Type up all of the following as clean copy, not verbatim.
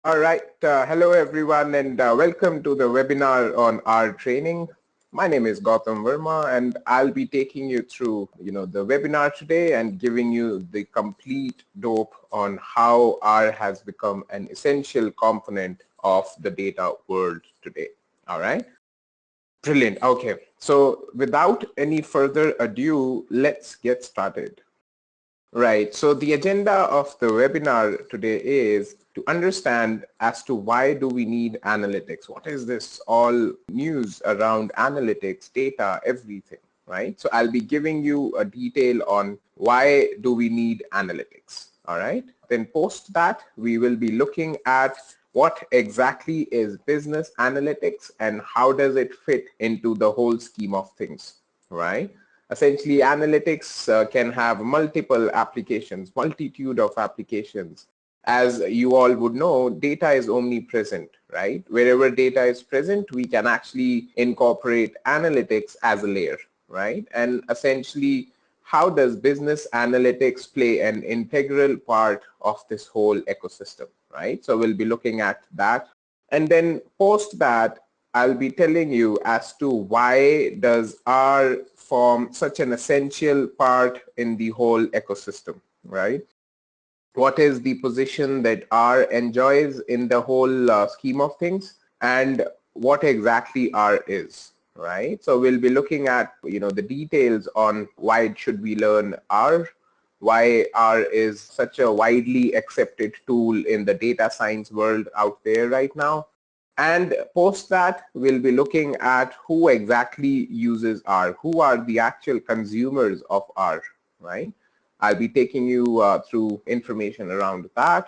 All right. Hello, everyone, and welcome to the webinar on R training. My name is Gautam Verma, and I'll be taking you through, the webinar today and giving you the complete dope on how R has become an essential component of the data world today. All right. Brilliant. Okay. So without any further ado, let's get started. Right. So the agenda of the webinar today is to understand as to why do we need analytics? What is this all news around analytics, data, everything, right? So I'll be giving you a detail on why do we need analytics, all right? Then post that, we will be looking at what exactly is business analytics and how does it fit into the whole scheme of things, right? Essentially, analytics can have multiple applications, multitude of applications. As you all would know, data is omnipresent, right? Wherever data is present, we can actually incorporate analytics as a layer, right? And essentially, how does business analytics play an integral part of this whole ecosystem, right? So we'll be looking at that. And then post that, I'll be telling you as to why does R form such an essential part in the whole ecosystem, right? What is the position that R enjoys in the whole scheme of things, and what exactly R is, right? So we'll be looking at, the details on why should we learn R, why R is such a widely accepted tool in the data science world out there right now. And post that, we'll be looking at who exactly uses R, who are the actual consumers of R, right? I'll be taking you through information around that.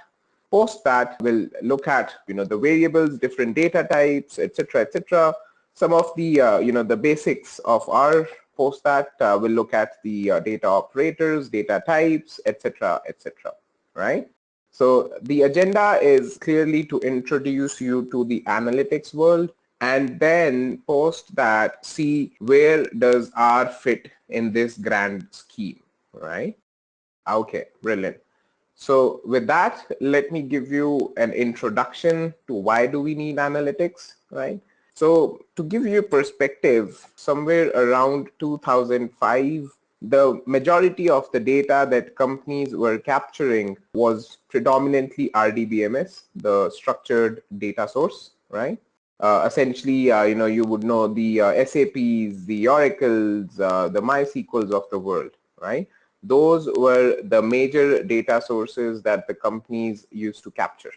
Post that, we'll look at, the variables, different data types, etc., etc. Some of the, the basics of R. Post that, we'll look at the data operators, data types, etc., etc., right? So the agenda is clearly to introduce you to the analytics world, and then post that, see where does R fit in this grand scheme, right? Okay, brilliant. So with that, let me give you an introduction to why do we need analytics, right? So to give you perspective, somewhere around 2005, the majority of the data that companies were capturing was predominantly RDBMS, the structured data source, right? Essentially, you would know the SAPs, the Oracles, the MySQLs of the world, right? Those were the major data sources that the companies used to capture.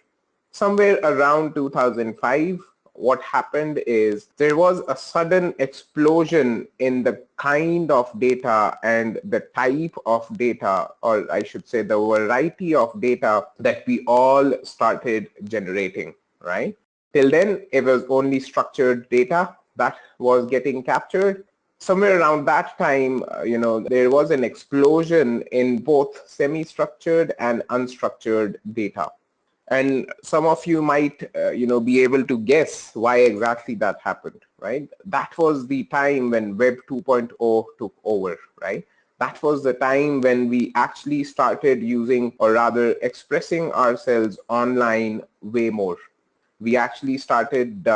Somewhere around 2005, what happened is there was a sudden explosion in the kind of data and the type of data, or I should say the variety of data that we all started generating, right? Till then, it was only structured data that was getting captured. Somewhere around that time, there was an explosion in both semi-structured and unstructured data. And some of you might, be able to guess why exactly that happened, right? That was the time when Web 2.0 took over, right? That was the time when we actually started using, or rather expressing ourselves online way more. We actually started,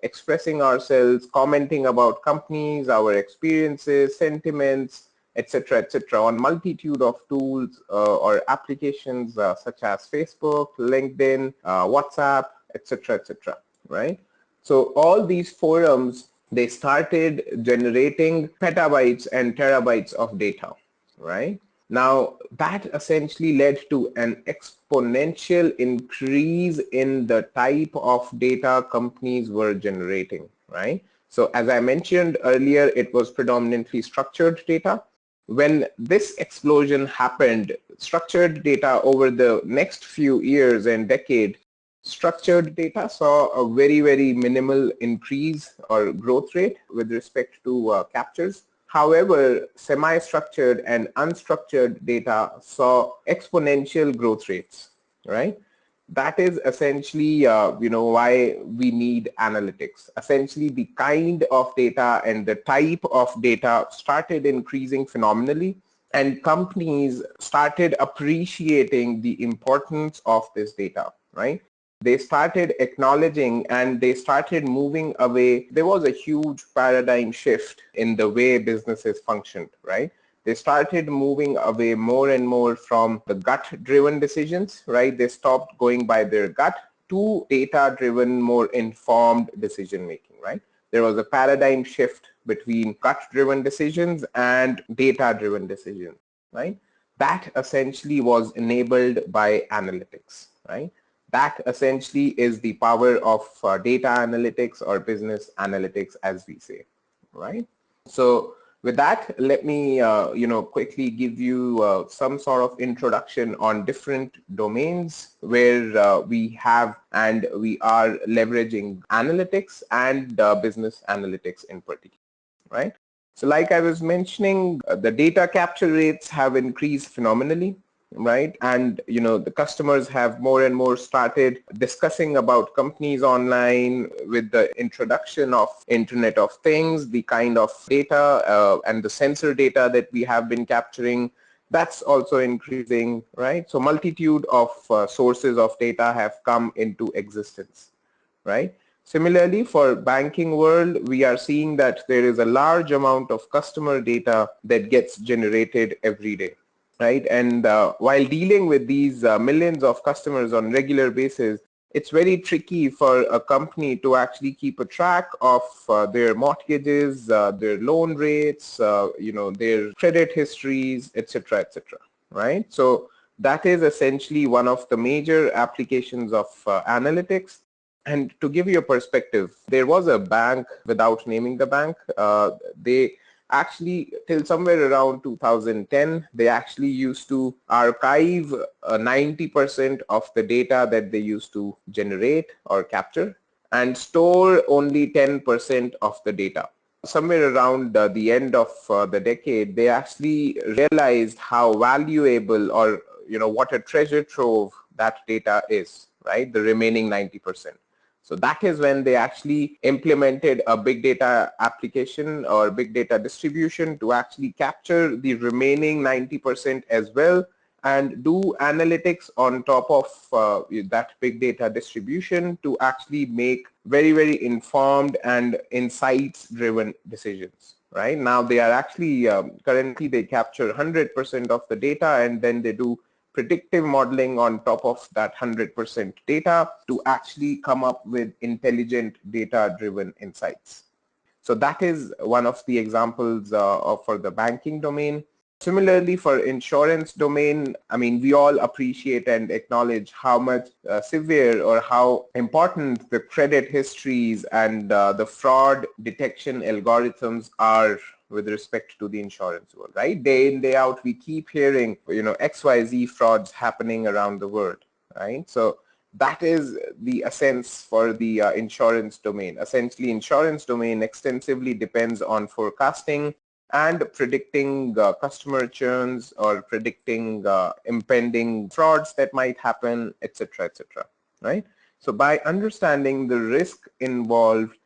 expressing ourselves, commenting about companies, our experiences, sentiments, etc., on multitude of tools or applications such as Facebook, LinkedIn, WhatsApp, etc., right? So all these forums, they started generating petabytes and terabytes of data, right? Now, that essentially led to an exponential increase in the type of data companies were generating, right? So as I mentioned earlier, it was predominantly structured data. When this explosion happened, structured data over the next few years and decade, structured data saw a very, very minimal increase or growth rate with respect to captures. However, semi-structured and unstructured data saw exponential growth rates, right? That is essentially, why we need analytics. Essentially, the kind of data and the type of data started increasing phenomenally, and companies started appreciating the importance of this data, right? they started acknowledging and they started moving away. There was a huge paradigm shift in the way businesses functioned, right? They started moving away more and more from the gut-driven decisions, right? They stopped going by their gut to data-driven, more informed decision-making, right? There was a paradigm shift between gut-driven decisions and data-driven decisions, right? That essentially was enabled by analytics, right? That essentially is the power of data analytics or business analytics, as we say, right? So with that, let me quickly give you some sort of introduction on different domains where we have and we are leveraging analytics and business analytics in particular, right? So like I was mentioning, the data capture rates have increased phenomenally, right? And the customers have more and more started discussing about companies online with the introduction of Internet of Things, the kind of data and the sensor data that we have been capturing, that's also increasing, right? So multitude of sources of data have come into existence, right? Similarly, for banking world, we are seeing that there is a large amount of customer data that gets generated every day, right? And while dealing with these millions of customers on regular basis, it's very tricky for a company to actually keep a track of their mortgages, their loan rates, their credit histories, etc., etc., right? So that is essentially one of the major applications of analytics. And to give you a perspective, there was a bank, without naming the bank, they actually, till somewhere around 2010, they actually used to archive 90% of the data that they used to generate or capture and store only 10% of the data. Somewhere around the end of the decade, they actually realized how valuable or what a treasure trove that data is, right? The remaining 90%. So that is when they actually implemented a big data application or big data distribution to actually capture the remaining 90% as well and do analytics on top of that big data distribution to actually make very, very informed and insights driven decisions. Right now they are actually currently they capture 100% of the data and then they do predictive modeling on top of that 100% data to actually come up with intelligent data-driven insights. So that is one of the examples for the banking domain. Similarly, for insurance domain, I mean, we all appreciate and acknowledge how much severe or how important the credit histories and the fraud detection algorithms are with respect to the insurance world, right? Day in, day out, we keep hearing, XYZ frauds happening around the world, right? So that is the essence for the insurance domain. Essentially, insurance domain extensively depends on forecasting and predicting customer churns or predicting impending frauds that might happen, etc., etc., right? So by understanding the risk involved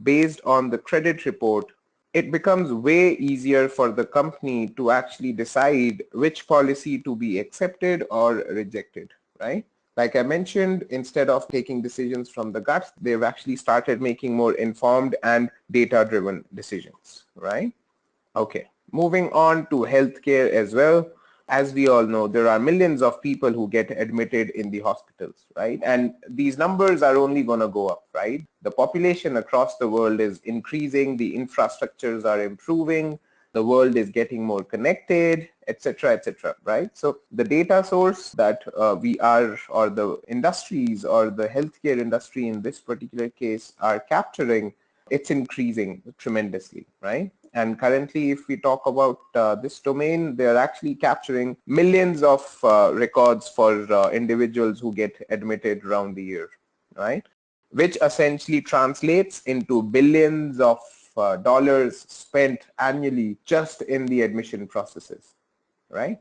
based on the credit report, it becomes way easier for the company to actually decide which policy to be accepted or rejected, right? Like I mentioned, instead of taking decisions from the gut, they've actually started making more informed and data-driven decisions, right? Okay, moving on to healthcare as well. As we all know, there are millions of people who get admitted in the hospitals, right? And these numbers are only going to go up, right? The population across the world is increasing, the infrastructures are improving, the world is getting more connected, etc., etc., right? So the data source that we are, or the industries or the healthcare industry in this particular case are capturing, it's increasing tremendously, right? And currently, if we talk about this domain, they are actually capturing millions of records for individuals who get admitted around the year, right? Which essentially translates into billions of dollars spent annually just in the admission processes, right?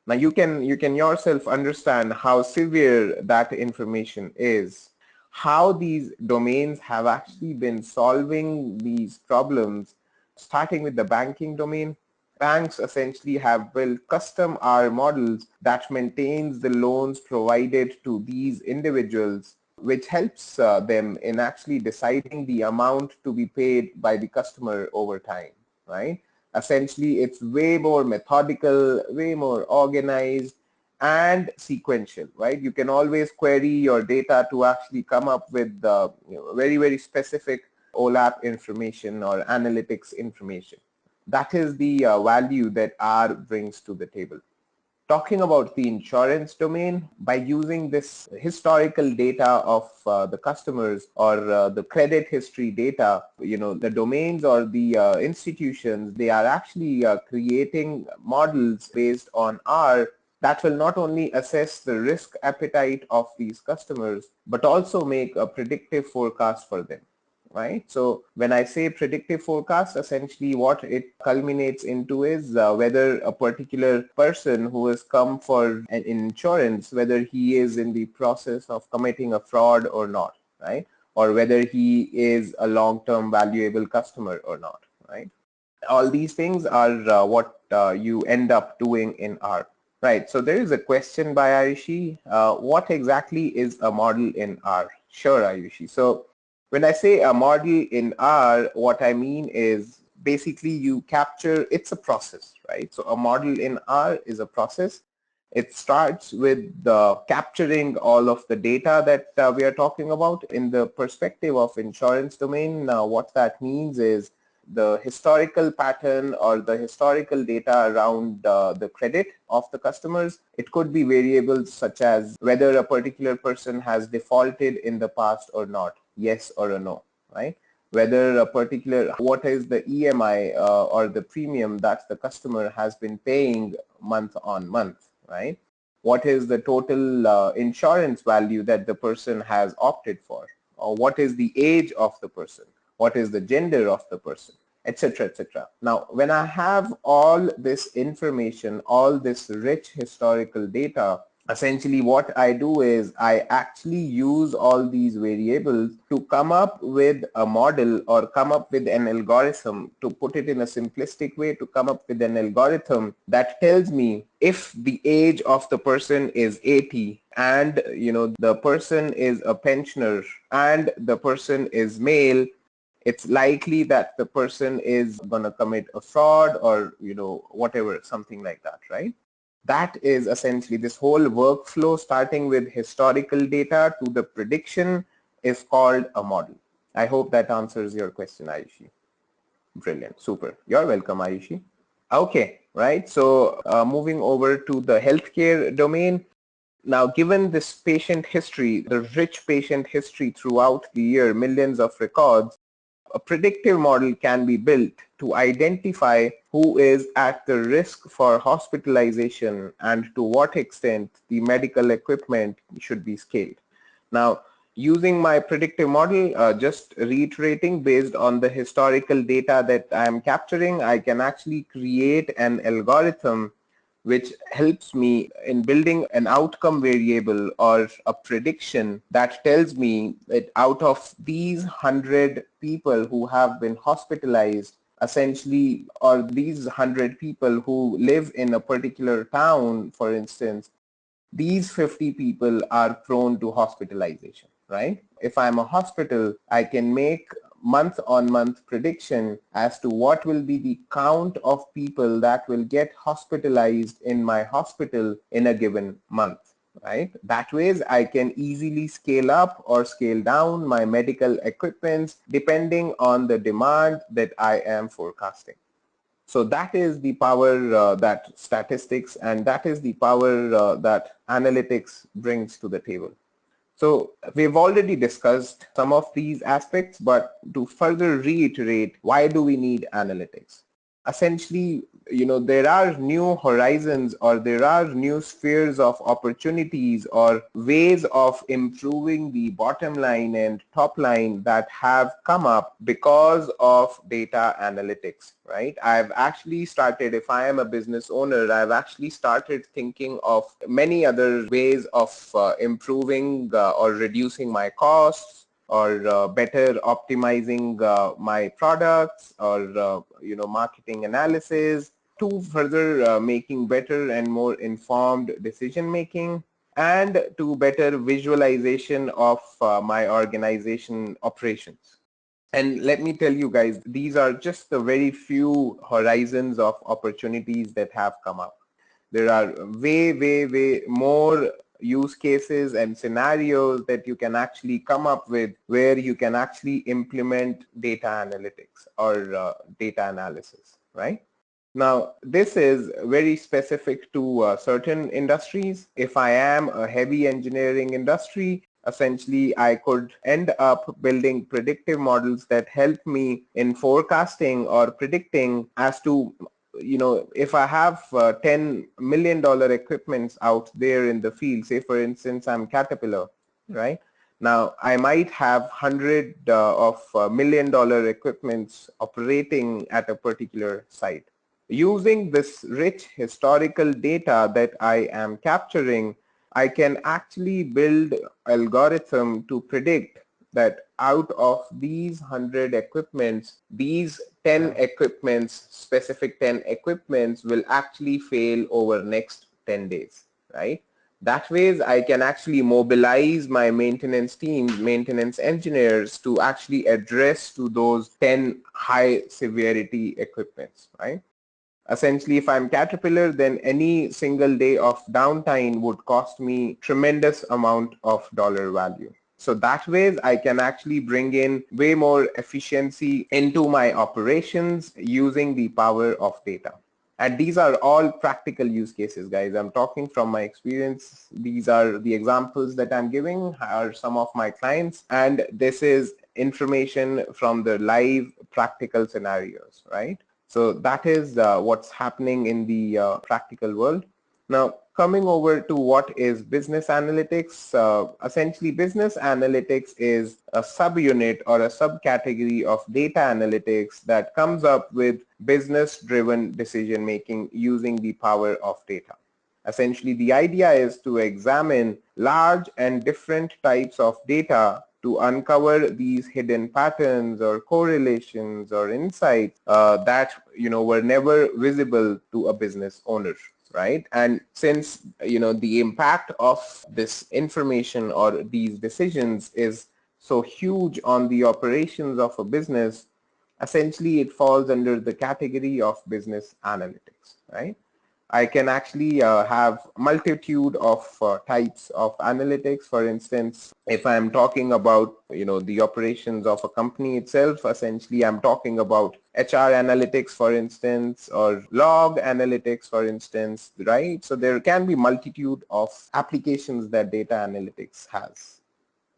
Now you can yourself understand how severe that information is, how these domains have actually been solving these problems. Starting with the banking domain, banks essentially have built custom R models that maintains the loans provided to these individuals which helps them in actually deciding the amount to be paid by the customer over time, right? Essentially, it's way more methodical, way more organized, and sequential, right? You can always query your data to actually come up with very, very specific OLAP information or analytics information. That is the value that R brings to the table. Talking about the insurance domain, by using this historical data of the customers or the credit history data, the domains or the institutions, they are actually creating models based on R that will not only assess the risk appetite of these customers, but also make a predictive forecast for them. Right? So when I say predictive forecast, essentially what it culminates into is whether a particular person who has come for an insurance, whether he is in the process of committing a fraud or not, right? Or whether he is a long-term valuable customer or not, right? All these things are what you end up doing in R. Right, so there is a question by Ayushi. What exactly is a model in R? Sure, Ayushi. So when I say a model in R, what I mean is basically you capture, it's a process, right? So a model in R is a process. It starts with capturing all of the data that we are talking about. In the perspective of insurance domain, what that means is the historical pattern or the historical data around the credit of the customers. It could be variables such as whether a particular person has defaulted in the past or not, yes or a no, right? Whether a particular, what is the EMI or the premium that the customer has been paying month on month, right? What is the total insurance value that the person has opted for? Or what is the age of the person? What is the gender of the person, etc., etc. Now, when I have all this information, all this rich historical data, essentially what I do is I actually use all these variables to come up with a model or come up with an algorithm, to put it in a simplistic way, to come up with an algorithm that tells me if the age of the person is 80 and the person is a pensioner and the person is male, it's likely that the person is going to commit a fraud or whatever, something like that, right? That is essentially this whole workflow, starting with historical data to the prediction, is called a model. I hope that answers your question, Ayushi. Brilliant, super. You're welcome, Ayushi. Okay, right, so moving over to the healthcare domain. Now, given this patient history, the rich patient history throughout the year, millions of records, a predictive model can be built to identify who is at the risk for hospitalization and to what extent the medical equipment should be scaled. Now, using my predictive model, just reiterating based on the historical data that I am capturing, I can actually create an algorithm which helps me in building an outcome variable or a prediction that tells me that out of these 100 people who have been hospitalized, essentially, or these 100 people who live in a particular town, for instance, these 50 people are prone to hospitalization, right? If I'm a hospital, I can make month-on-month prediction as to what will be the count of people that will get hospitalized in my hospital in a given month, right? That ways I can easily scale up or scale down my medical equipment depending on the demand that I am forecasting. So that is the power that statistics, and that is the power that analytics brings to the table. So we've already discussed some of these aspects, but to further reiterate, why do we need analytics? Essentially, there are new horizons or there are new spheres of opportunities or ways of improving the bottom line and top line that have come up because of data analytics, right? I've actually started, if I am a business owner, I've actually started thinking of many other ways of improving or reducing my costs, or better optimizing my products, or marketing analysis, to further making better and more informed decision making. and to better visualization of my organization operations. And let me tell you guys, these are just the very few horizons of opportunities that have come up. There are way more use cases and scenarios that you can actually come up with where you can actually implement data analytics or data analysis, right? Now, this is very specific to certain industries. If I am a heavy engineering industry, essentially I could end up building predictive models that help me in forecasting or predicting as to, if I have $10 million equipments out there in the field, say for instance I'm Caterpillar, right? Now I might have 100 of $1 million equipments operating at a particular site. Using this rich historical data that I am capturing, I can actually build algorithm to predict that out of these 100 equipments, these 10 equipments, specific 10 equipments will actually fail over next 10 days, right? That way I can actually mobilize my maintenance teams, maintenance engineers to actually address to those 10 high severity equipments, right? Essentially, if I'm Caterpillar, then any single day of downtime would cost me tremendous amount of dollar value. So that way I can actually bring in way more efficiency into my operations using the power of data. And these are all practical use cases, guys. I'm talking from my experience. These are the examples that I'm giving are some of my clients, and this is information from the live practical scenarios, right? So that is what's happening in the practical world. Now, coming over to what is business analytics, essentially business analytics is a subunit or a subcategory of data analytics that comes up with business-driven decision making using the power of data. Essentially, the idea is to examine large and different types of data to uncover these hidden patterns or correlations or insights that were never visible to a business owner, right? And since the impact of this information or these decisions is so huge on the operations of a business, essentially it falls under the category of business analytics, right? I can actually have multitude of types of analytics. For instance, if I'm talking about the operations of a company itself, essentially I'm talking about HR analytics, for instance, or log analytics, for instance, right? So there can be multitude of applications that data analytics has.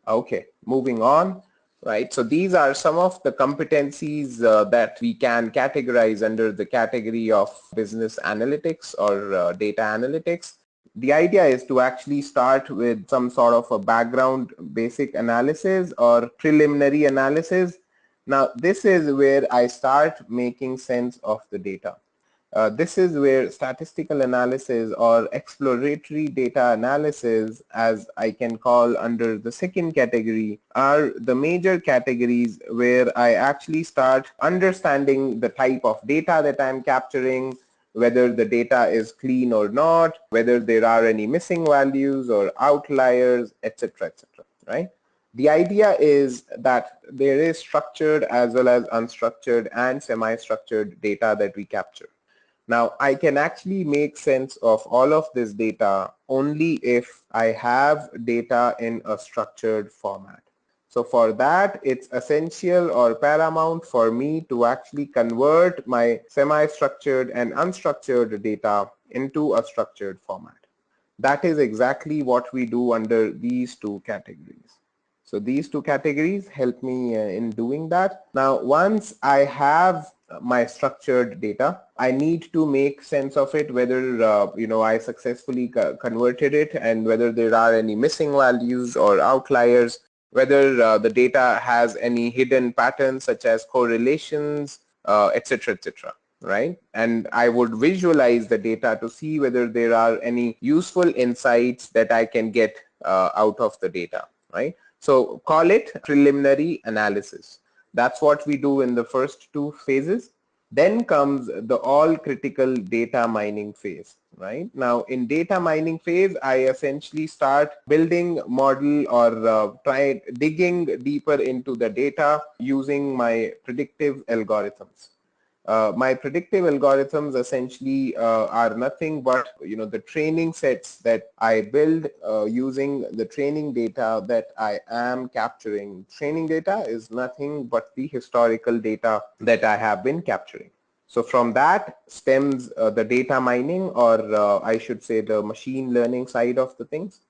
Okay, moving on. Right, so these are some of the competencies that we can categorize under the category of business analytics or data analytics. The idea is to actually start with some sort of a background basic analysis or preliminary analysis. Now, this is where I start making sense of the data. This is where statistical analysis or exploratory data analysis, as I can call under the second category, are the major categories where I actually start understanding the type of data that I'm capturing, whether the data is clean or not, whether there are any missing values or outliers, etc., etc., right? The idea is that there is structured as well as unstructured and semi-structured data that we capture. Now, I can actually make sense of all of this data only if I have data in a structured format. So for that, it's essential or paramount for me to actually convert my semi-structured and unstructured data into a structured format. That is exactly what we do under these two categories. So these two categories help me in doing that. Now, once I have my structured data, I need to make sense of it, whether I successfully converted it and whether there are any missing values or outliers, whether the data has any hidden patterns such as correlations, etc., etc., right? And I would visualize the data to see whether there are any useful insights that I can get out of the data, right? So call it preliminary analysis. That's what we do in the first two phases. Then comes the all critical data mining phase, right? Now in data mining phase, I essentially start building model or try digging deeper into the data using my predictive algorithms. My predictive algorithms essentially are nothing but the training sets that I build using the training data that I am capturing. Training data is nothing but the historical data that I have been capturing. So from that stems the data mining, or I should say the machine learning side of the things.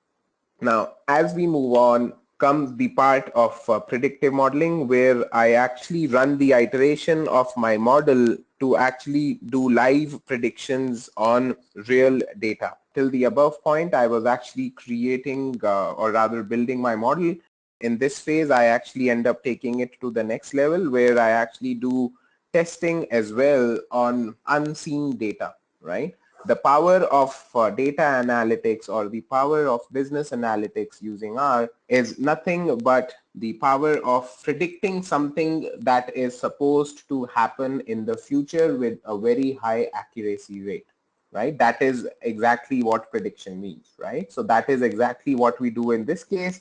Now, as we move on, comes the part of predictive modeling, where I actually run the iteration of my model to actually do live predictions on real data. Till the above point, I was actually creating or rather building my model. In this phase, I actually end up taking it to the next level, where I actually do testing as well on unseen data, right? The power of data analytics, or the power of business analytics using R, is nothing but the power of predicting something that is supposed to happen in the future with a very high accuracy rate, right? That is exactly what prediction means, right? So that is exactly what we do in this case.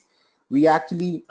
We actually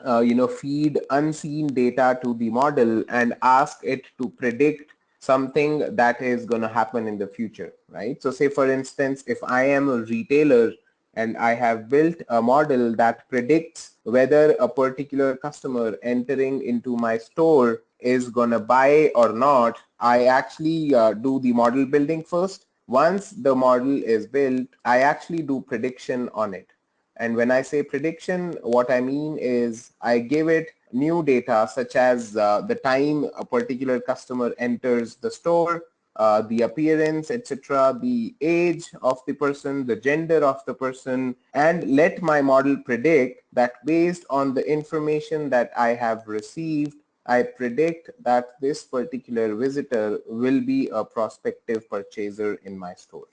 feed unseen data to the model and ask it to predict something that is going to happen in the future, right? So say for instance, if I am a retailer and I have built a model that predicts whether a particular customer entering into my store is going to buy or not, I actually do the model building first. Once the model is built, I actually do prediction on it. And when I say prediction, what I mean is I give it new data, such as the time a particular customer enters the store, the appearance, etc., the age of the person, the gender of the person, and let my model predict that based on the information that I have received, I predict that this particular visitor will be a prospective purchaser in my store.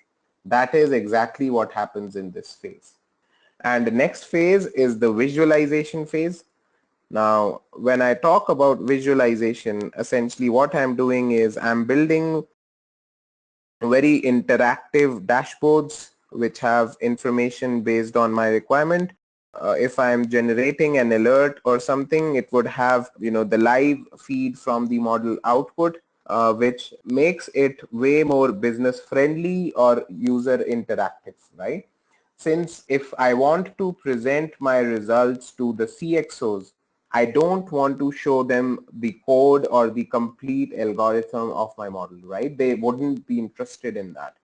That is exactly what happens in this phase. And the next phase is the visualization phase. Now, when I talk about visualization, essentially what I'm doing is I'm building very interactive dashboards which have information based on my requirement. If I'm generating an alert or something, it would have the live feed from the model output, which makes it way more business friendly or user interactive, right? Since if I want to present my results to the CXOs, I don't want to show them the code or the complete algorithm of my model, right? They wouldn't be interested in that.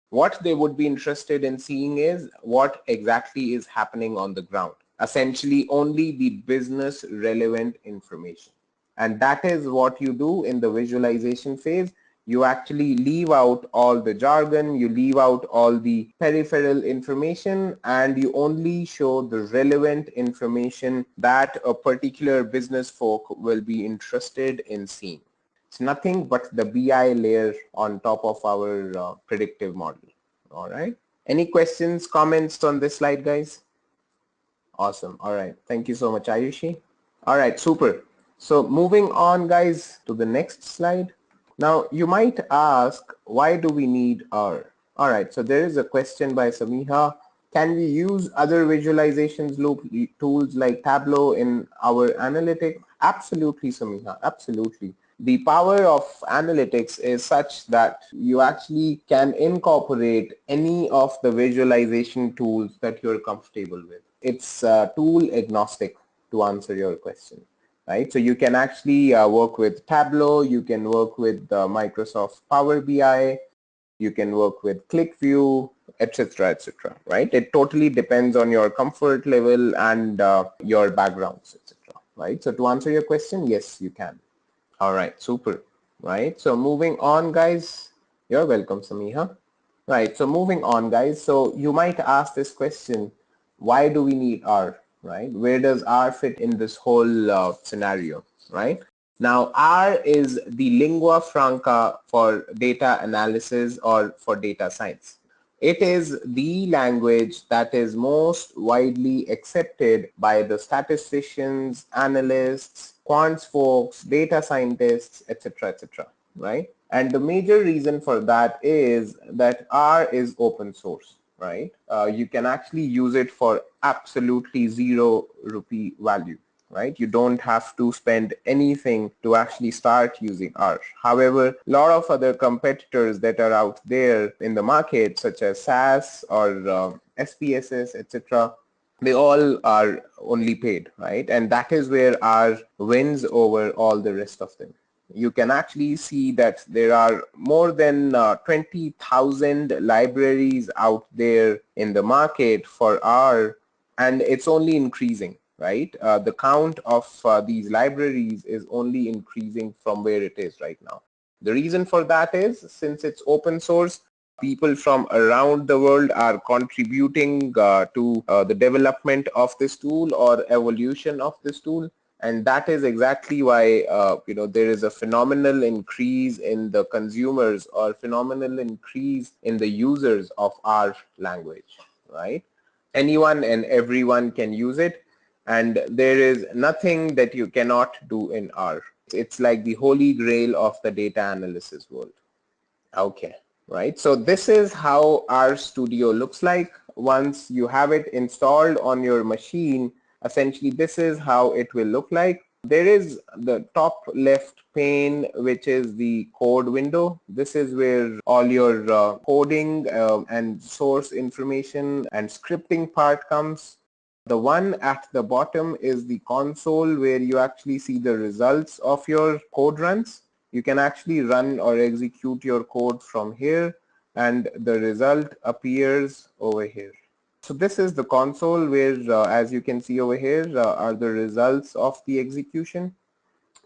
What they would be interested in seeing is what exactly is happening on the ground. Essentially only the business relevant information. And that is what you do in the visualization phase. You actually leave out all the jargon, you leave out all the peripheral information, and you only show the relevant information that a particular business folk will be interested in seeing. It's nothing but the BI layer on top of our predictive model. All right. Any questions, comments on this slide, guys? Awesome. All right. Thank you so much, Ayushi. All right. Super. So moving on, guys, to the next slide. Now, you might ask, why do we need R? All right. So there is a question by Samiha. Can we use other visualizations tools like Tableau in our analytics? Absolutely, Samiha. Absolutely. The power of analytics is such that you actually can incorporate any of the visualization tools that you're comfortable with. It's tool agnostic, to answer your question, right? So you can actually work with Tableau, you can work with Microsoft Power BI, you can work with ClickView, etc., etc., right? It totally depends on your comfort level and your backgrounds, etc., right? So to answer your question, yes, you can. All right, super, right? So moving on, guys. You're welcome, Samiha. Right, so moving on, guys. So you might ask this question, why do we need R, right? Where does R fit in this whole scenario, right? Now, R is the lingua franca for data analysis or for data science. It is the language that is most widely accepted by the statisticians, analysts, quants folks, data scientists, etc., etc., right? And the major reason for that is that R is open source, right? You can actually use it for absolutely 0 rupee value, right? You don't have to spend anything to actually start using R. However, a lot of other competitors that are out there in the market, such as SAS or SPSS, etc., they all are only paid, right? And that is where R wins over all the rest of them. You can actually see that there are more than 20,000 libraries out there in the market for R, and it's only increasing, right? The count of these libraries is only increasing from where it is right now. The reason for that is, since it's open source, people from around the world are contributing to the development of this tool or evolution of this tool. And that is exactly why there is a phenomenal increase in the consumers or phenomenal increase in the users of our language, right? Anyone and everyone can use it, and there is nothing that you cannot do in R. It's like the holy grail of the data analysis world. Okay, right. So this is how R Studio looks like. Once you have it installed on your machine, essentially this is how it will look like. There is the top left pane, which is the code window. This is where all your coding and source information and scripting part comes. The one at the bottom is the console, where you actually see the results of your code runs. You can actually run or execute your code from here, and the result appears over here. So this is the console where, as you can see over here, are the results of the execution.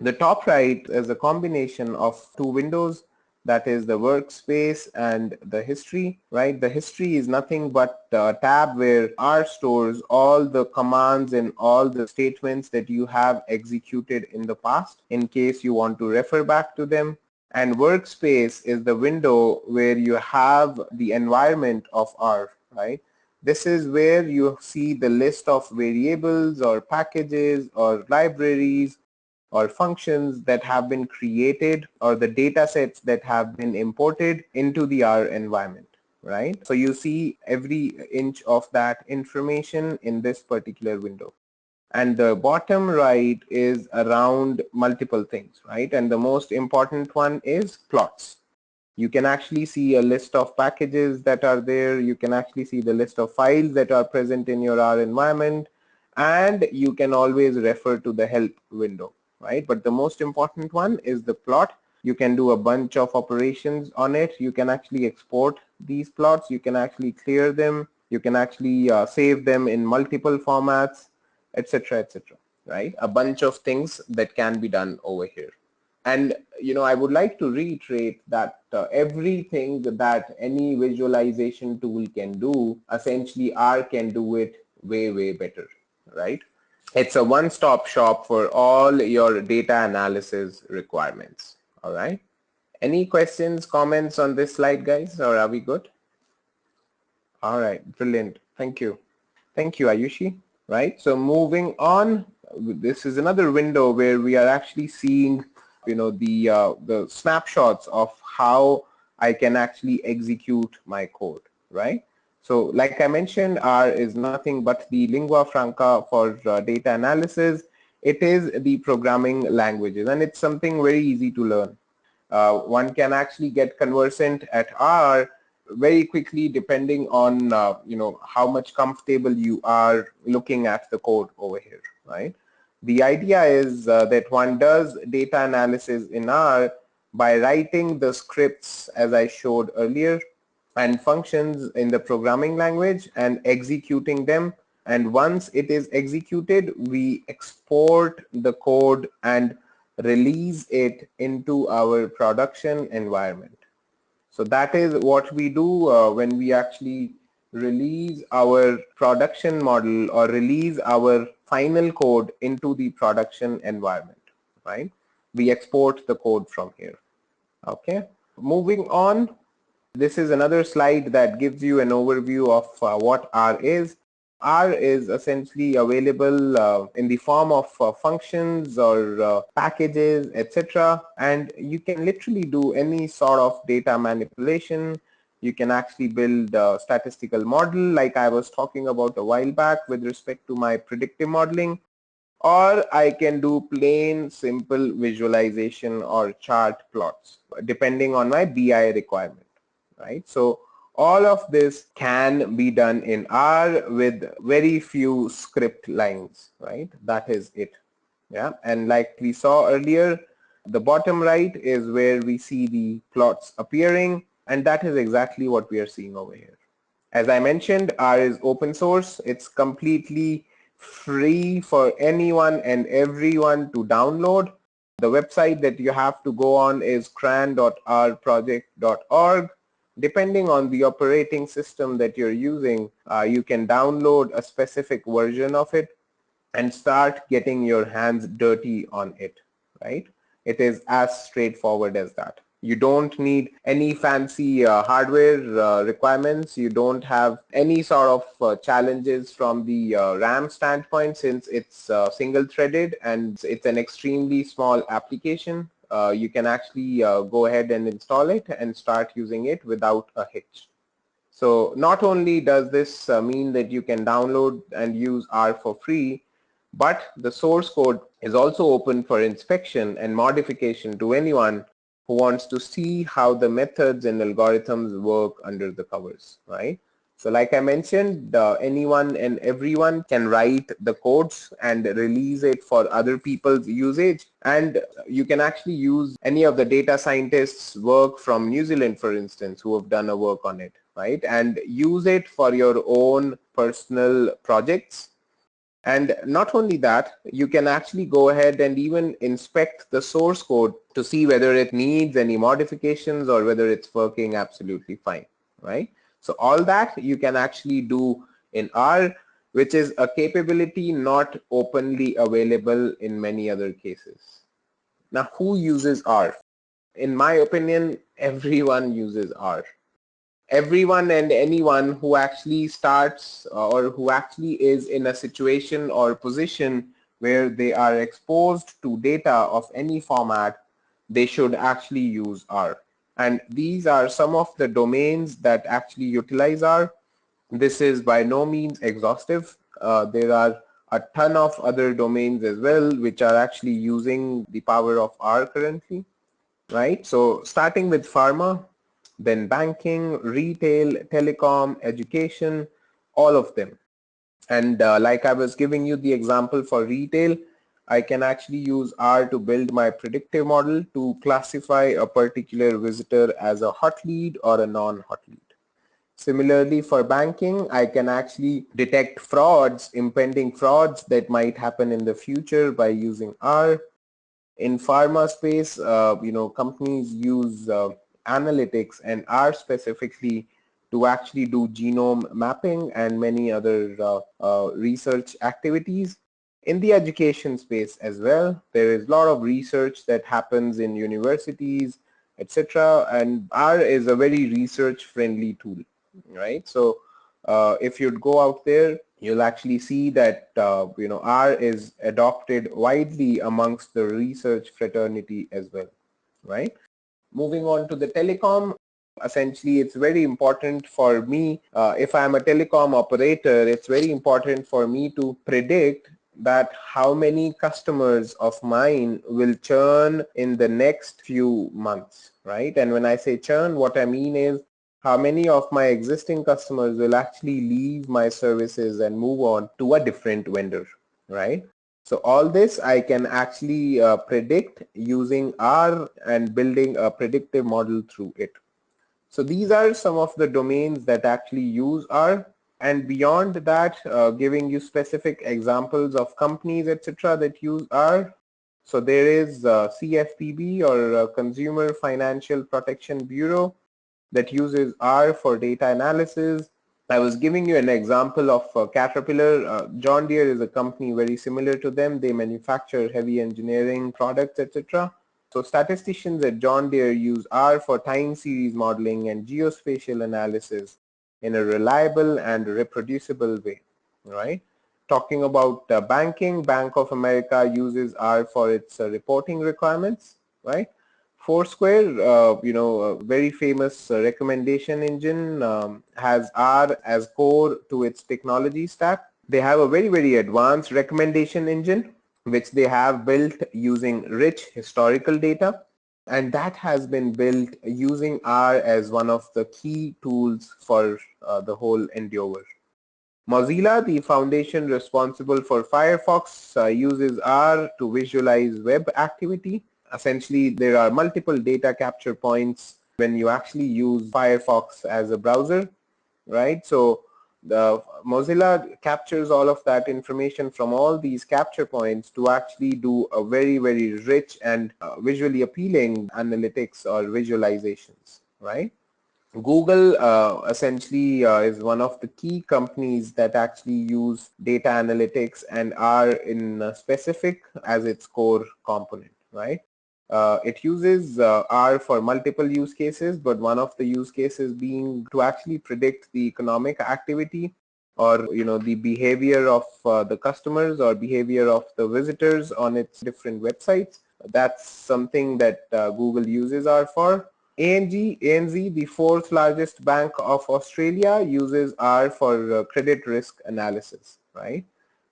The top right is a combination of two windows, that is the workspace and the history, right? The history is nothing but a tab where R stores all the commands and all the statements that you have executed in the past in case you want to refer back to them. And workspace is the window where you have the environment of R, right? This is where you see the list of variables or packages or libraries or functions that have been created, or the data sets that have been imported into the R environment, right? So you see every inch of that information in this particular window. And the bottom right is around multiple things, right? And the most important one is plots. You can actually see a list of packages that are there. You can actually see the list of files that are present in your R environment, and you can always refer to the help window, right? But the most important one is the plot. You can do a bunch of operations on it. You can actually export these plots. You can actually clear them. You can actually save them in multiple formats, etc., etc., right? A bunch of things that can be done over here. And I would like to reiterate that everything that any visualization tool can do, essentially R can do it way, way better, right? It's a one-stop shop for all your data analysis requirements. All right. Any questions, comments on this slide, guys, or are we good? All right, brilliant. Thank you. Thank you, Ayushi. Right. So moving on, this is another window where we are actually seeing the snapshots of how I can actually execute my code, right? So like I mentioned, R is nothing but the lingua franca for data analysis. It is the programming languages, and it's something very easy to learn. One can actually get conversant at R very quickly, depending on how much comfortable you are looking at the code over here, right? The idea is that one does data analysis in R by writing the scripts, as I showed earlier, and functions in the programming language and executing them. And once it is executed, we export the code and release it into our production environment. So that is what we do when we actually release our production model or release our final code into the production environment, right? We export the code from here. Okay, moving on. This is another slide that gives you an overview of what R is. R is essentially available in the form of functions or packages, etc. And you can literally do any sort of data manipulation. You can actually build a statistical model like I was talking about a while back with respect to my predictive modeling, or I can do plain simple visualization or chart plots depending on my BI requirement, right? So all of this can be done in R with very few script lines, right? That is it. Yeah, and like we saw earlier, the bottom right is where we see the plots appearing, and that is exactly what we are seeing over here. As I mentioned, R is open source. It's completely free for anyone and everyone to download. The website that you have to go on is cran.rproject.org. Depending on the operating system that you're using, you can download a specific version of it and start getting your hands dirty on it, right? It is as straightforward as that. You don't need any fancy hardware requirements. You don't have any sort of challenges from the RAM standpoint, since it's single threaded and it's an extremely small application. You can actually go ahead and install it and start using it without a hitch. So not only does this mean that you can download and use R for free, but the source code is also open for inspection and modification to anyone who wants to see how the methods and algorithms work under the covers, right? So like I mentioned, anyone and everyone can write the codes and release it for other people's usage. And you can actually use any of the data scientists' work from New Zealand, for instance, who have done a work on it, right? And use it for your own personal projects. And not only that, you can actually go ahead and even inspect the source code to see whether it needs any modifications or whether it's working absolutely fine, right? So all that you can actually do in R, which is a capability not openly available in many other cases. Now, who uses R? In my opinion, everyone uses R. Everyone and anyone who actually starts or who actually is in a situation or position where they are exposed to data of any format, they should actually use R. And these are some of the domains that actually utilize R. This is by no means exhaustive. There are a ton of other domains as well which are actually using the power of R currently, right? So starting with pharma, then banking, retail, telecom, education, all of them. And like I was giving you the example for retail, I can actually use R to build my predictive model to classify a particular visitor as a hot lead or a non-hot lead. Similarly, for banking, I can actually detect frauds, impending frauds that might happen in the future by using R. In pharma space, companies use analytics and R specifically to actually do genome mapping and many other research activities. In the education space as well, there is a lot of research that happens in universities, etc. And R is a very research friendly tool, right? So if you'd go out there, you'll actually see that R is adopted widely amongst the research fraternity as well, right? Moving on to the telecom, essentially it's very important for me, if I'm a telecom operator, it's very important for me to predict that how many customers of mine will churn in the next few months, right? And when I say churn, what I mean is how many of my existing customers will actually leave my services and move on to a different vendor, right? So all this I can actually predict using R and building a predictive model through it. So these are some of the domains that actually use R, and beyond that, giving you specific examples of companies, etc., that use R. So there is CFPB, or Consumer Financial Protection Bureau, that uses R for data analysis. I was giving you an example of Caterpillar. John Deere is a company very similar to them. They manufacture heavy engineering products, etc. So statisticians at John Deere use R for time series modeling and geospatial analysis in a reliable and reproducible way, right? Talking about banking, Bank of America uses R for its reporting requirements, right? Foursquare, a very famous recommendation engine, has R as core to its technology stack. They have a very advanced recommendation engine which they have built using rich historical data, and that has been built using R as one of the key tools for the whole endeavor. Mozilla, the foundation responsible for Firefox, uses R to visualize web activity. Essentially, there are multiple data capture points when you actually use Firefox as a browser, right? So the Mozilla captures all of that information from all these capture points to actually do a very rich and visually appealing analytics or visualizations, right? Google essentially is one of the key companies that actually use data analytics and are in specific as its core component, right? It uses R for multiple use cases, but one of the use cases being to actually predict the economic activity or the behavior of the customers or behavior of the visitors on its different websites. That's something that Google uses R for. ANZ, the fourth largest bank of Australia, uses R for credit risk analysis, right?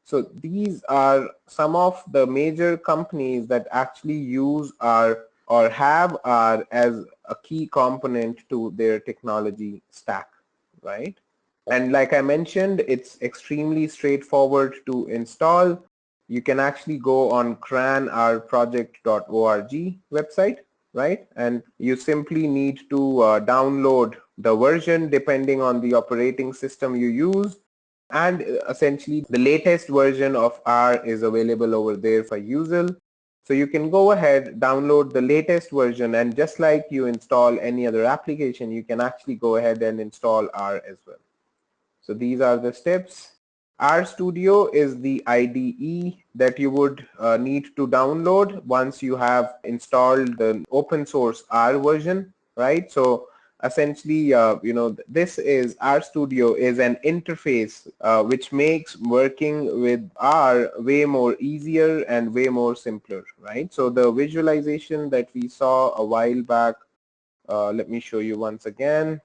So these are some of the major companies that actually use R or have R as a key component to their technology stack, right? And like I mentioned, it's extremely straightforward to install. You can actually go on cranrproject.org website, right? And you simply need to download the version depending on the operating system you use. And essentially the latest version of R is available over there for user. So you can go ahead, download the latest version, and just like you install any other application, you can actually go ahead and install R as well. So these are the steps. RStudio is the IDE that you would need to download once you have installed the open source R version, right? So essentially, this is RStudio is an interface which makes working with R way more easier and way more simpler, right? So the visualization that we saw a while back, let me show you once again,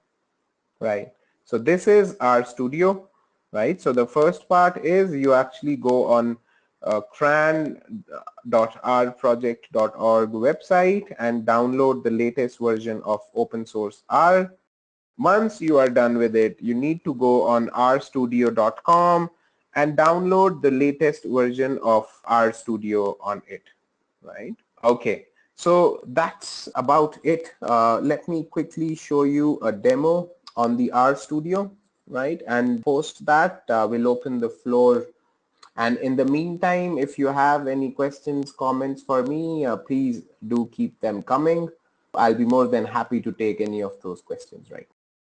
right? So this is RStudio, right? So the first part is you actually go on cran.rproject.org website and download the latest version of open source R. Once you are done with it, you need to go on rstudio.com and download the latest version of RStudio on it, right? Okay, so that's about it. Let me quickly show you a demo on the RStudio, right? And post that, we'll open the floor. And in the meantime, if you have any questions, comments for me, please do keep them coming. I'll be more than happy to take any of those questions, right?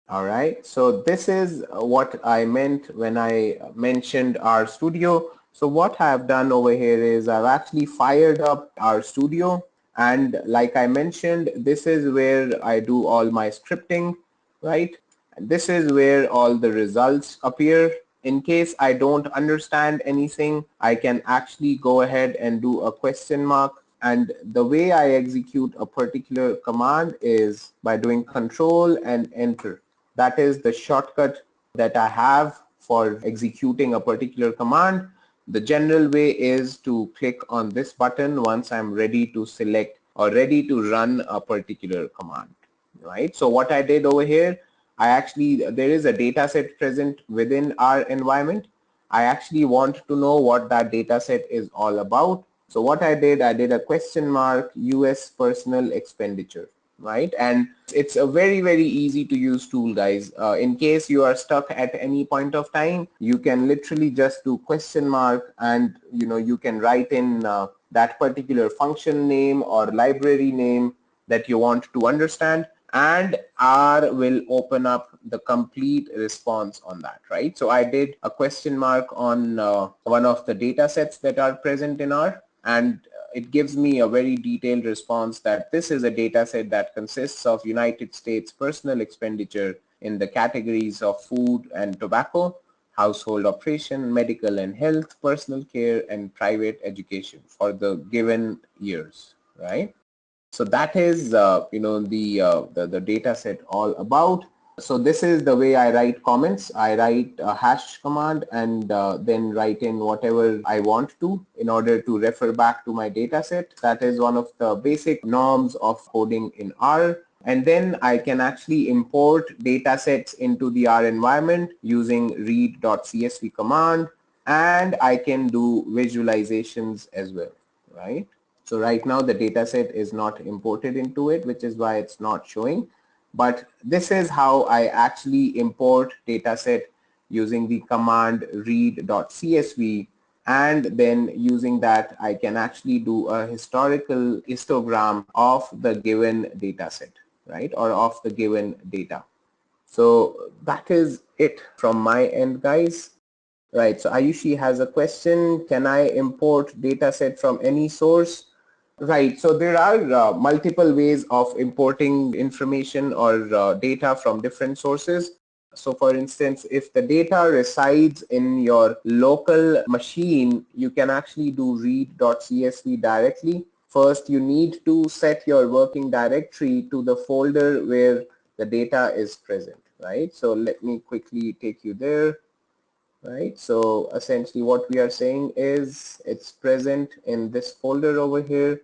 All right, so this is what I meant when I mentioned RStudio. So what I've done over here is I've actually fired up RStudio, and like I mentioned, this is where I do all my scripting, right? And this is where all the results appear. In case I don't understand anything, I can actually go ahead and do a question mark. And the way I execute a particular command is by doing Control and Enter. That is the shortcut that I have for executing a particular command. The general way is to click on this button once I'm ready to select or ready to run a particular command, right? So what I did over here, there is a data set present within our environment. I actually want to know what that data set is all about. So what I did a question mark US personal expenditure, right? And it's a very easy to use tool, guys. In case you are stuck at any point of time, you can literally just do question mark, and you can write in that particular function name or library name that you want to understand, and R will open up the complete response on that, right? So I did a question mark on one of the data sets that are present in R, and it gives me a very detailed response that this is a data set that consists of United States personal expenditure in the categories of food and tobacco. household operation, medical and health, personal care, and private education for the given years, right? So that is, the data set all about. So this is the way I write comments. I write a hash command and then write in whatever I want to in order to refer back to my data set. That is one of the basic norms of coding in R. And then I can actually import data sets into the R environment using read.csv command, and I can do visualizations as well, right? So right now the data set is not imported into it, which is why it's not showing. But this is how I actually import data set using the command read.csv, and then using that I can actually do a historical histogram of the given data set, right, or of the given data. So that is it from my end, guys. Right, so Ayushi has a question. Can I import data set from any source? Right, so there are multiple ways of importing information or data from different sources. So for instance, if the data resides in your local machine, you can actually do read.csv directly. First, you need to set your working directory to the folder where the data is present, right? So let me quickly take you there. Right, so essentially what we are saying is it's present in this folder over here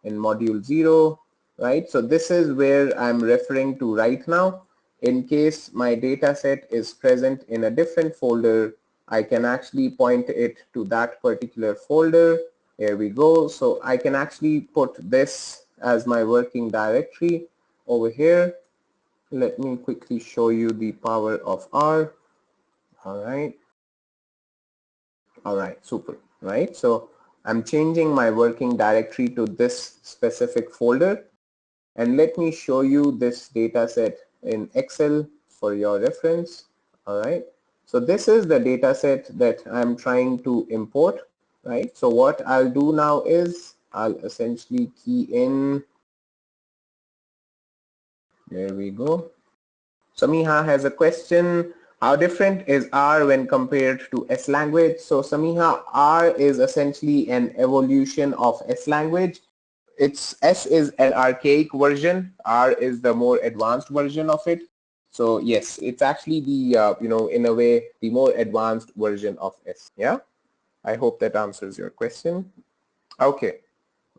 in module 0, right? So this is where I'm referring to right now. In case my data set is present in a different folder, I can actually point it to that particular folder. Here we go. So I can actually put this as my working directory over here. Let me quickly show you the power of R. All right. All right, super, right? So I'm changing my working directory to this specific folder, and let me show you this data set in Excel for your reference. All right, so this is the data set that I'm trying to import, right? So what I'll do now is I'll essentially key in, there we go. Samiha has a question. How different is R when compared to S language? So Samiha, R is essentially an evolution of S language. S is an archaic version. R is the more advanced version of it. So yes, it's actually the, in a way, the more advanced version of S. Yeah, I hope that answers your question. Okay,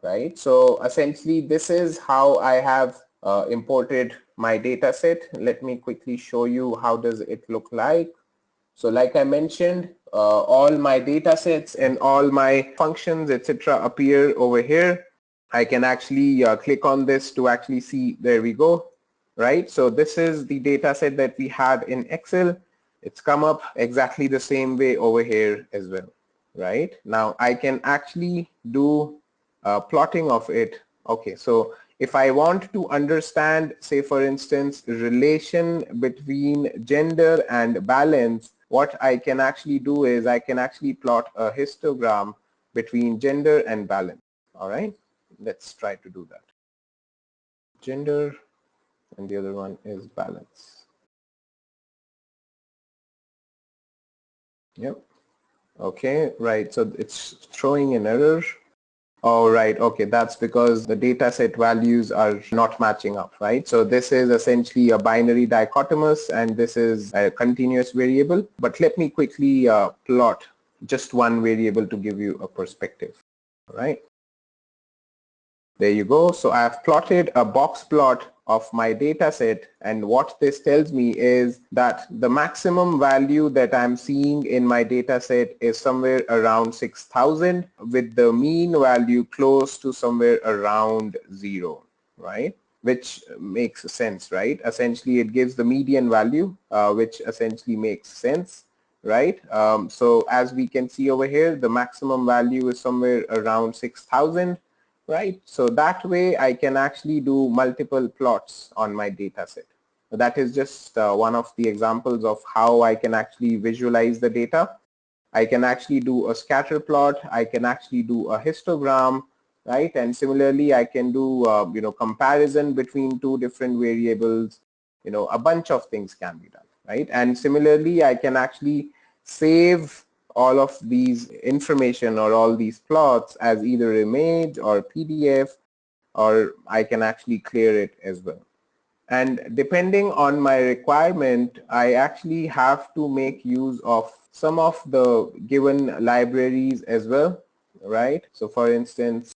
right. So essentially this is how I have imported my data set. Let me quickly show you how does it look like. So like I mentioned, all my data sets and all my functions, etc., appear over here. I can actually click on this to actually see, there we go, right? So this is the data set that we had in Excel. It's come up exactly the same way over here as well, right? Now I can actually do plotting of it. Okay, so if I want to understand, say for instance, relation between gender and balance, what I can actually do is I can actually plot a histogram between gender and balance. All right, let's try to do that. Gender, and the other one is balance. Yep. Okay, right, so it's throwing an error. Oh, right. Okay, that's because the data set values are not matching up, right? So this is essentially a binary dichotomous, and this is a continuous variable. But let me quickly plot just one variable to give you a perspective. All right. There you go. So I have plotted a box plot of my data set, and what this tells me is that the maximum value that I'm seeing in my data set is somewhere around 6,000, with the mean value close to somewhere around 0, right? Which makes sense, right? Essentially it gives the median value, which essentially makes sense, right? So as we can see over here, the maximum value is somewhere around 6,000. Right, so that way I can actually do multiple plots on my data set. So that is just one of the examples of how I can actually visualize the data. I can actually do a scatter plot, I can actually do a histogram, right? And similarly I can do comparison between two different variables. A bunch of things can be done, right? And similarly I can actually save all of these information or all these plots as either image or PDF, or I can actually clear it as well. And depending on my requirement, I actually have to make use of some of the given libraries as well, right? So for instance,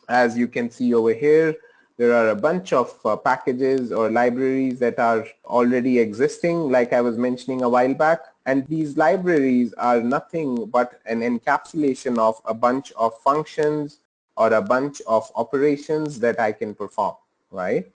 as you can see over here, there are a bunch of packages or libraries that are already existing, like I was mentioning a while back. And these libraries are nothing but an encapsulation of a bunch of functions or a bunch of operations that I can perform, right?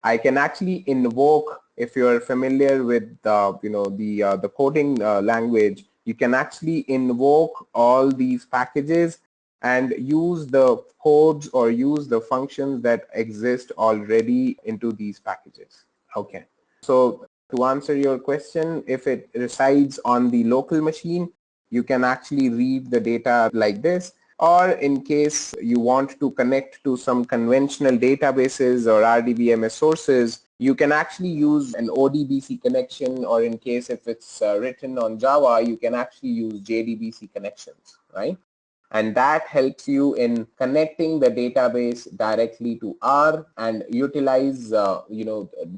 I can actually invoke, if you're familiar with the coding language, you can actually invoke all these packages and use the codes or use the functions that exist already into these packages. Okay. So to answer your question, if it resides on the local machine, you can actually read the data like this. Or in case you want to connect to some conventional databases or RDBMS sources, you can actually use an ODBC connection, or in case if it's written on Java, you can actually use JDBC connections, right? And that helps you in connecting the database directly to R and utilize,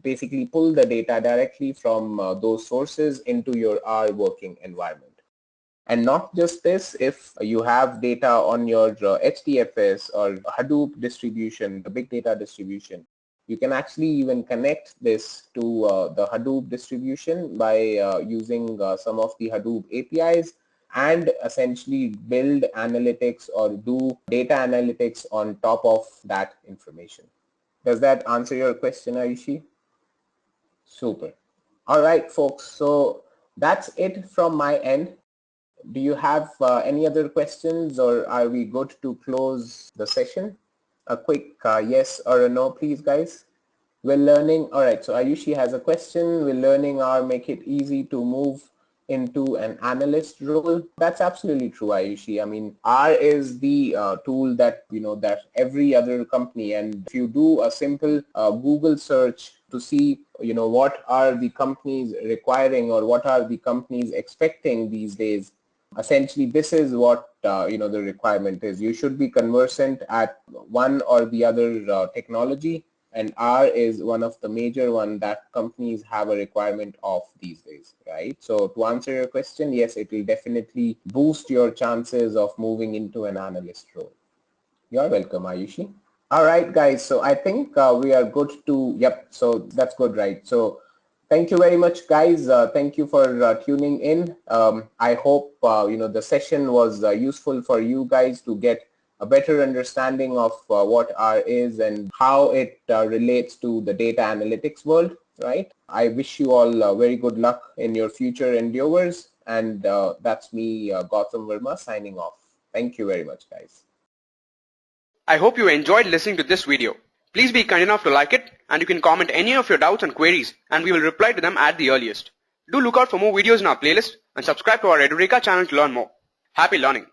basically pull the data directly from those sources into your R working environment. And not just this, if you have data on your HDFS or Hadoop distribution, the big data distribution, you can actually even connect this to the Hadoop distribution by using some of the Hadoop APIs and essentially build analytics or do data analytics on top of that information. Does that answer your question, Ayushi? Super. All right, folks. So that's it from my end. Do you have any other questions, or are we good to close the session? A quick yes or a no, please, guys. Will learning, all right, so Ayushi has a question. Will learning R make it easy to move into an analyst role? That's absolutely true, Ayushi. I mean, R is the tool that, that every other company, and if you do a simple Google search to see, what are the companies requiring or what are the companies expecting these days, essentially this is what the requirement is. You should be conversant at one or the other technology, and R is one of the major one that companies have a requirement of these days, right? So to answer your question, yes, it will definitely boost your chances of moving into an analyst role. You're welcome, Ayushi. All right, guys, so I think we are good to, yep, so that's good, right? So thank you very much, guys. Thank you for tuning in. I hope, the session was useful for you guys to get a better understanding of what R is and how it relates to the data analytics world, right? I wish you all very good luck in your future endeavors. And that's me, Gautam Verma, signing off. Thank you very much, guys. I hope you enjoyed listening to this video. Please be kind enough to like it, and you can comment any of your doubts and queries, and we will reply to them at the earliest. Do look out for more videos in our playlist and subscribe to our Edureka channel to learn more. Happy learning!